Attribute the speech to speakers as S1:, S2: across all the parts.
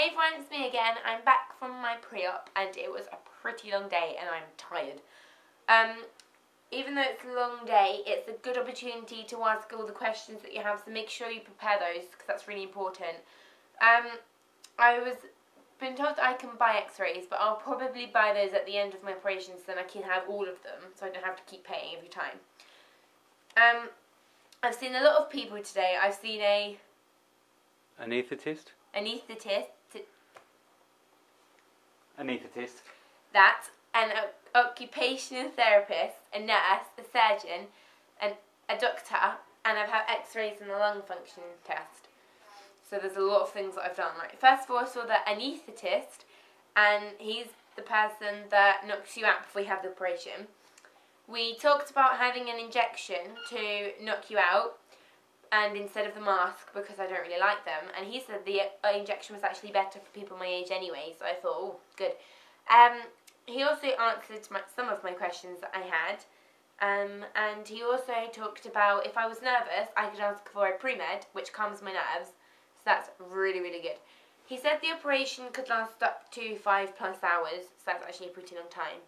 S1: Hey everyone, it's me again. I'm back from my pre-op and it was a pretty long day and I'm tired. Even though it's a long day, it's a good opportunity to ask all the questions that you have, so make sure you prepare those because that's really important. I was been told that I can buy x-rays, but I'll probably buy those at the end of my operations so then I can have all of them so I don't have to keep paying every time. I've seen a lot of people today. I've seen a
S2: anaesthetist,
S1: that, an occupational therapist, a nurse, a surgeon, and a doctor, and I've had x-rays and a lung function test. So there's a lot of things that I've done. Right, first of all, I saw the anaesthetist, and he's the person that knocks you out before you have the operation. We talked about having an injection to knock you out, and instead of the mask, because I don't really like them, and he said the injection was actually better for people my age anyway, so I thought, oh, good. He also answered some of my questions that I had, and he also talked about if I was nervous, I could ask for a pre-med, which calms my nerves, so that's really, really good. He said the operation could last up to 5+ hours, so that's actually a pretty long time.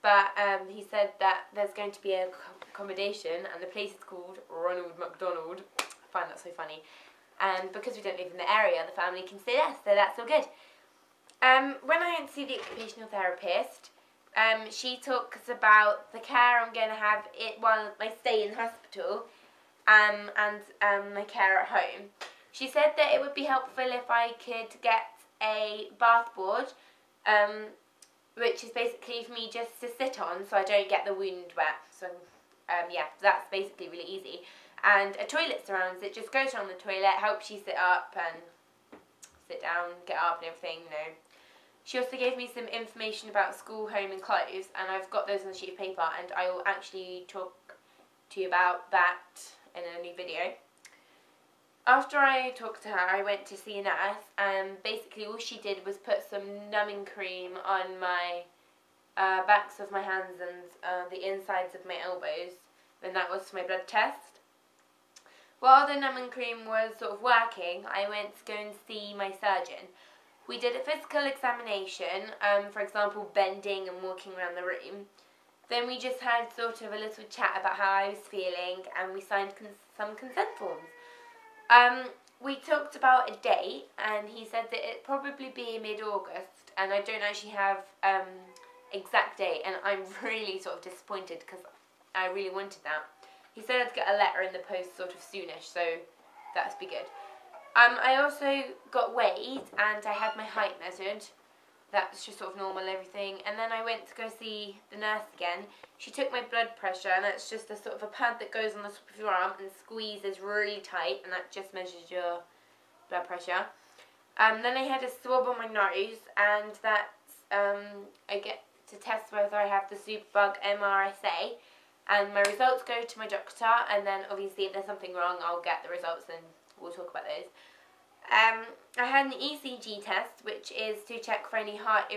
S1: But he said that there's going to be an accommodation, and the place is called Ronald McDonald. I find that so funny. And because we don't live in the area, the family can stay there, so that's all good. When I went to see the occupational therapist, she talks about the care I'm going to have while I stay in hospital, and my care at home. She said that it would be helpful if I could get a bath board, which is basically for me just to sit on so I don't get the wound wet. So yeah, that's basically really easy. And a toilet surrounds it, just goes around the toilet, helps you sit up and sit down, get up and everything, you know. She also gave me some information about school, home and clothes, and I've got those on a sheet of paper, and I will actually talk to you about that in a new video. After I talked to her, I went to see a nurse, and basically all she did was put some numbing cream on my backs of my hands and the insides of my elbows. Then that was for my blood test. While the numbing cream was sort of working, I went to go and see my surgeon. We did a physical examination, for example, bending and walking around the room. Then we just had sort of a little chat about how I was feeling, and we signed some consent forms. We talked about a date, and he said that it'd probably be mid-August, and I don't actually have exact date, and I'm really sort of disappointed because I really wanted that. He said I'd get a letter in the post sort of soonish, so that'd be good. I also got weighed, and I had my height measured. That's just sort of normal, everything. And then I went to go see the nurse again. She took my blood pressure, and that's just a sort of a pad that goes on the top of your arm and squeezes really tight, and that just measures your blood pressure. Then I had a swab on my nose, and that's I get to test whether I have the superbug MRI Scan, and my results go to my doctor, and then obviously if there's something wrong, I'll get the results and we'll talk about those. I had an ECG test, which is to check for any heart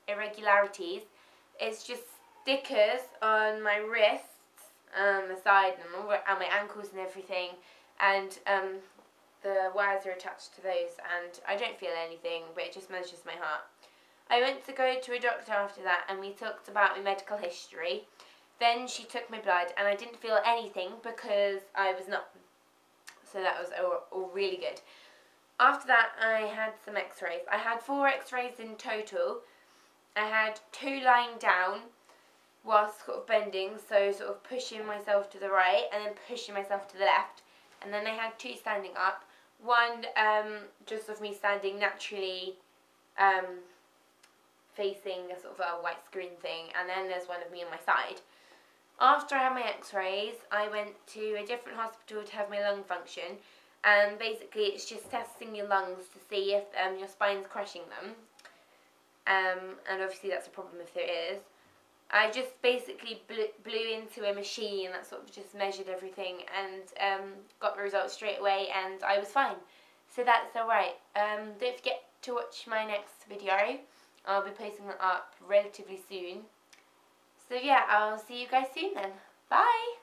S1: irregularities. It's just stickers on my wrists, the side, and my ankles and everything, and the wires are attached to those, and I don't feel anything, but it just measures my heart. I went to go to a doctor after that, and we talked about my medical history. Then she took my blood, and I didn't feel anything because I was not. So that was all really good. After that, I had some x-rays. I had 4 x-rays in total. I had 2 lying down whilst sort of bending, so sort of pushing myself to the right and then pushing myself to the left. And then I had 2 standing up. One just of me standing naturally facing a sort of a white screen thing, and then there's one of me on my side. After I had my x-rays, I went to a different hospital to have my lung function, and basically it's just testing your lungs to see if your spine's crushing them, and obviously that's a problem if there is. I just basically blew into a machine that sort of just measured everything and got the results straight away, and I was fine. So that's alright. Don't forget to watch my next video. I'll be posting that up relatively soon. So yeah, I'll see you guys soon then. Bye!